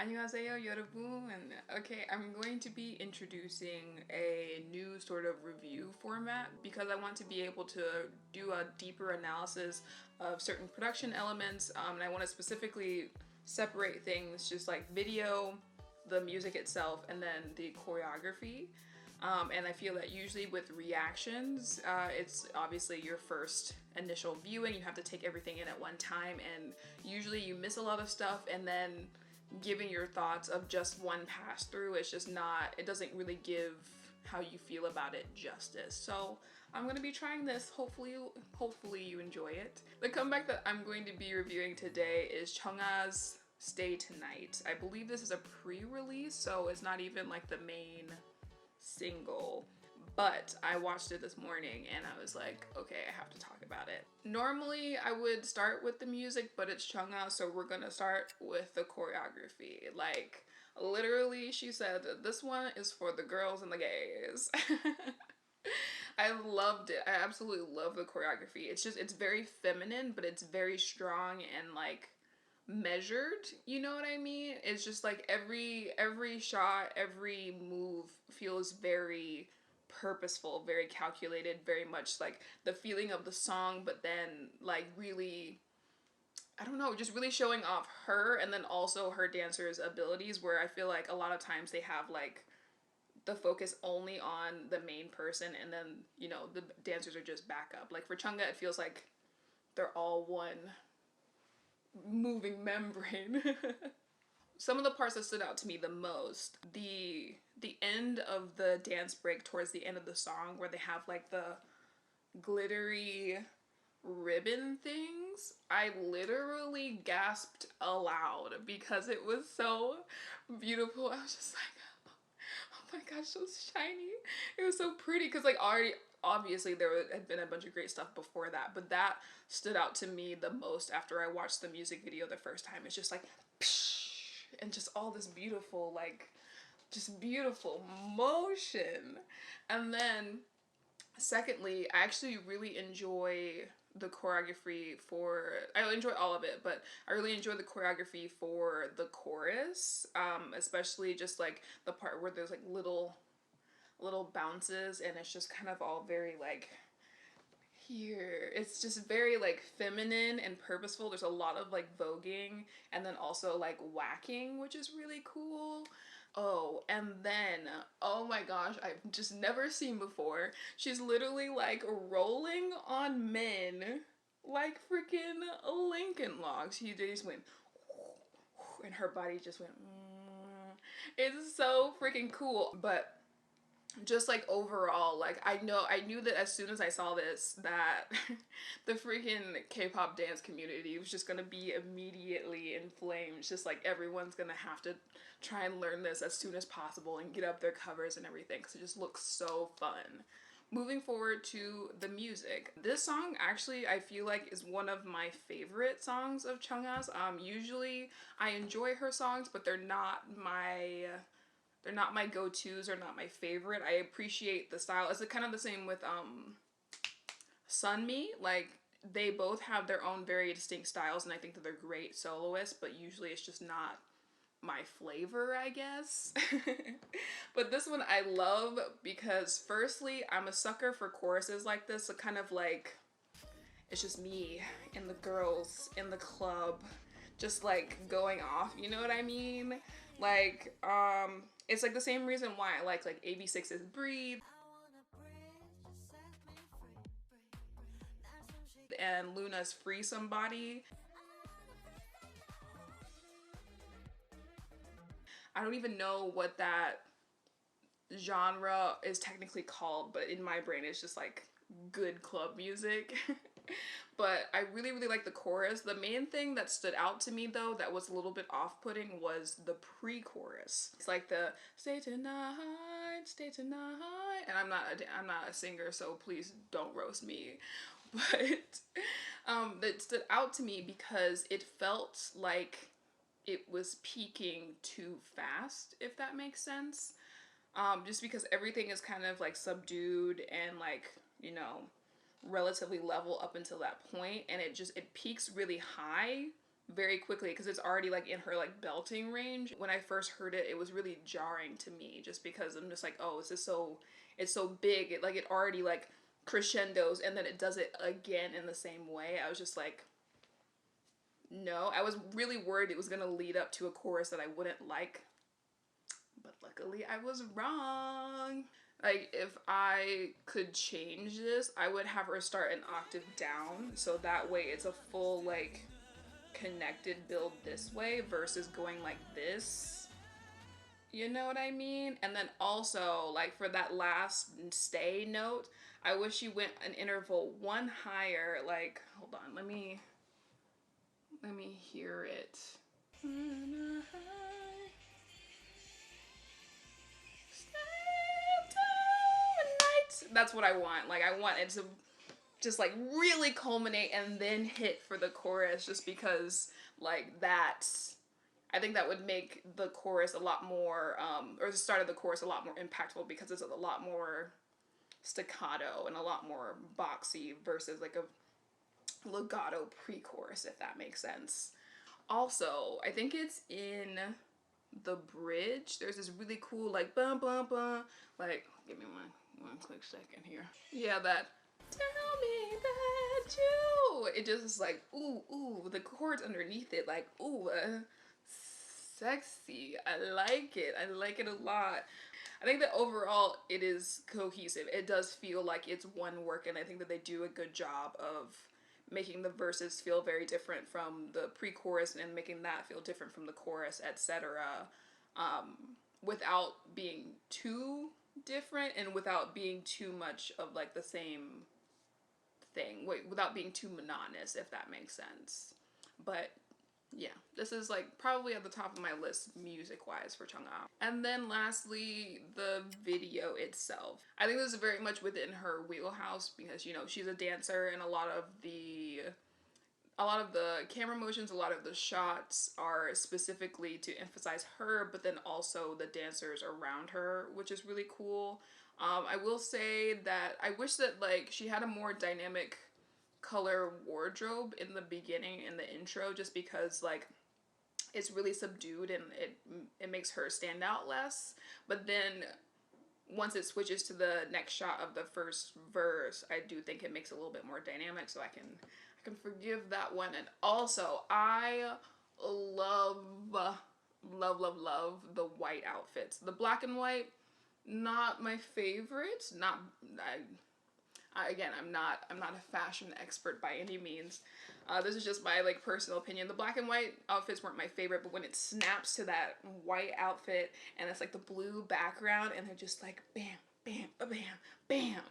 안녕하세요, 여러분. Okay, I'm going to be introducing a new sort of review format because I want to be able to do a deeper analysis of certain production elements, and I want to specifically separate things just like video, the music itself, and then the choreography. And I feel that usually with reactions, it's obviously your first initial viewing. You have to take everything in at one time, and usually you miss a lot of stuff, and then giving your thoughts of just one pass through, it's just not, it doesn't really give how you feel about it justice. So I'm gonna be trying this. Hopefully you enjoy it. The comeback that I'm going to be reviewing today is CHUNGHA's Stay Tonight. I believe this is a pre-release, so it's not even like the main single, but I watched it this morning and I was like, okay, I have to talk about it. Normally I would start with the music, but it's CHUNGHA, so we're gonna start with the choreography. Like, literally, she said that this one is for the girls and the gays. I loved it. I absolutely love the choreography. It's very feminine, but it's very strong and like measured, you know what I mean? It's just like every shot, every move feels very purposeful, very calculated, very much like the feeling of the song, but then like really, I don't know, just really showing off her and then also her dancer's abilities, where I feel like a lot of times they have like the focus only on the main person and then, you know, the dancers are just backup. Like for CHUNGHA, it feels like they're all one moving membrane. Some of the parts that stood out to me the most, the end of the dance break towards the end of the song, where they have like the glittery ribbon things. I literally gasped aloud because it was so beautiful. I was just like, oh my gosh, so shiny. It was so pretty because like already, obviously there had been a bunch of great stuff before that, but that stood out to me the most after I watched the music video the first time. It's just like, psh, and just all this beautiful, like, just beautiful motion. And then secondly, I actually really enjoy the choreography for, I enjoy all of it, but I really enjoy the choreography for the chorus, especially just like the part where there's like little bounces and it's just kind of all very like here. It's just very like feminine and purposeful. There's a lot of like voguing and then also like whacking, which is really cool. Oh, and then, oh my gosh, I've just never seen before. She's literally like rolling on men like freaking Lincoln Logs. They just went, and her body just went, It's so freaking cool. But just like overall, like I knew that as soon as I saw this, that the freaking K-pop dance community was just gonna be immediately inflamed. Just like everyone's gonna have to try and learn this as soon as possible and get up their covers and everything, because it just looks so fun. Moving forward to the music. This song actually I feel like is one of my favorite songs of CHUNGHA's. Usually I enjoy her songs, but they're not my go-tos or not my favorite. I appreciate the style. It's kind of the same with Sunmi. Like they both have their own very distinct styles and I think that they're great soloists, but usually it's just not my flavor, I guess. But this one I love because firstly, I'm a sucker for choruses like this. So kind of like, it's just me and the girls in the club just like going off, you know what I mean? Like, it's like the same reason why I like AB6's Breathe and Luna's Free Somebody. I don't even know what that genre is technically called, but in my brain it's just like good club music. But I really like the chorus. The main thing that stood out to me though that was a little bit off-putting was the pre-chorus. It's like the stay tonight, and I'm not a singer, so please don't roast me. But that stood out to me because it felt like it was peaking too fast, if that makes sense. Just because everything is kind of like subdued and like, you know, relatively level up until that point, and it peaks really high very quickly because it's already like in her like belting range. When I first heard it, it was really jarring to me just because I'm just like, oh, this is so, it's so big. It already like crescendos and then it does it again in the same way. I was just like, no. I was really worried it was gonna lead up to a chorus that I wouldn't like, but luckily I was wrong. Like, if I could change this, I would have her start an octave down, so that way it's a full, like, connected build this way versus going like this. You know what I mean? And then also, like, for that last stay note, I wish she went an interval one higher. Like, hold on, let me hear it. That's what I want. Like, I want it to just like really culminate and then hit for the chorus, just because like that, I think that would make the chorus a lot more or the start of the chorus a lot more impactful, because it's a lot more staccato and a lot more boxy versus like a legato pre-chorus, if that makes sense. Also, I think it's in the bridge, there's this really cool like bum bum bum, like, give me one quick second here. Yeah, that tell me that you, it just is like, ooh, the chords underneath it, like, ooh, sexy. I like it a lot. I think that overall it is cohesive. It does feel like it's one work, and I think that they do a good job of making the verses feel very different from the pre-chorus and making that feel different from the chorus, etc. Without being too different and without being too much of like the same thing. Without being too monotonous, if that makes sense. But yeah, this is like probably at the top of my list music wise for CHUNGHA. And then lastly, the video itself. I think this is very much within her wheelhouse because, you know, she's a dancer, and a lot of the camera motions, a lot of the shots are specifically to emphasize her, but then also the dancers around her, which is really cool. I will say that I wish that like she had a more dynamic color wardrobe in the beginning, in the intro, just because like it's really subdued and it makes her stand out less. But then once it switches to the next shot of the first verse, I do think it makes it a little bit more dynamic, so I can forgive that one. And also, I love the white outfits. The black and white, not my favorite. Again, I'm not a fashion expert by any means. This is just my like personal opinion. The black and white outfits weren't my favorite, but when it snaps to that white outfit and it's like the blue background and they're just like bam, bam, bam, bam.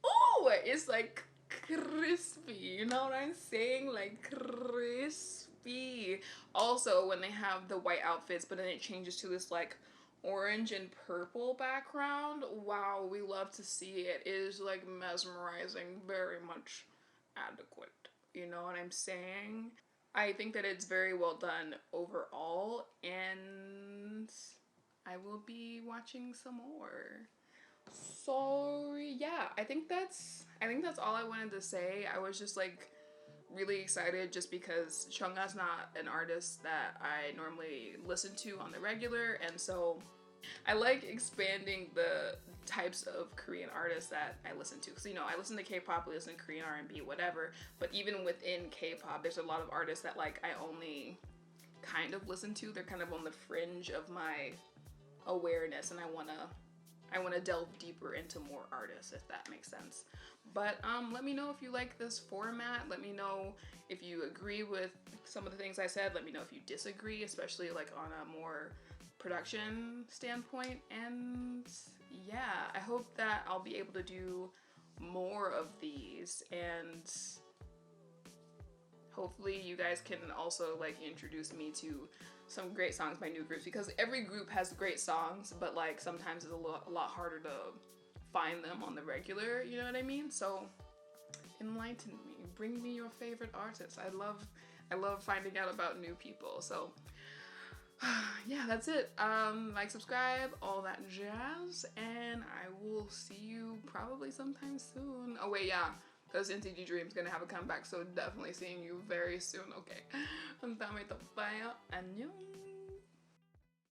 Oh, it's like crispy. You know what I'm saying? Like crispy. Also, when they have the white outfits, but then it changes to this like orange and purple background, wow, we love to see it. It is like mesmerizing, very much adequate. You know what I'm saying? I think that it's very well done overall, and I will be watching some more. So yeah, I think that's all I wanted to say. I was just like really excited just because CHUNGHA's not an artist that I normally listen to on the regular, and so I like expanding the types of Korean artists that I listen to. Because, you know, I listen to K-pop, I listen to Korean R&B, whatever, but even within K-pop, there's a lot of artists that like I only kind of listen to. They're kind of on the fringe of my awareness, and I wanna delve deeper into more artists, if that makes sense. But let me know if you like this format. Let me know if you agree with some of the things I said. Let me know if you disagree, especially like on a more production standpoint. And yeah, I hope that I'll be able to do more of these, and hopefully you guys can also like introduce me to some great songs by new groups, because every group has great songs, but like sometimes it's a lot harder to find them on the regular, you know what I mean? So enlighten me, bring me your favorite artists. I love finding out about new people. So yeah, that's it. Like, subscribe, all that jazz, and I will see you probably sometime soon. Oh wait, yeah, because NCT Dream's gonna have a comeback, so definitely seeing you very soon. Okay. 다음에 또 봐요. 안녕.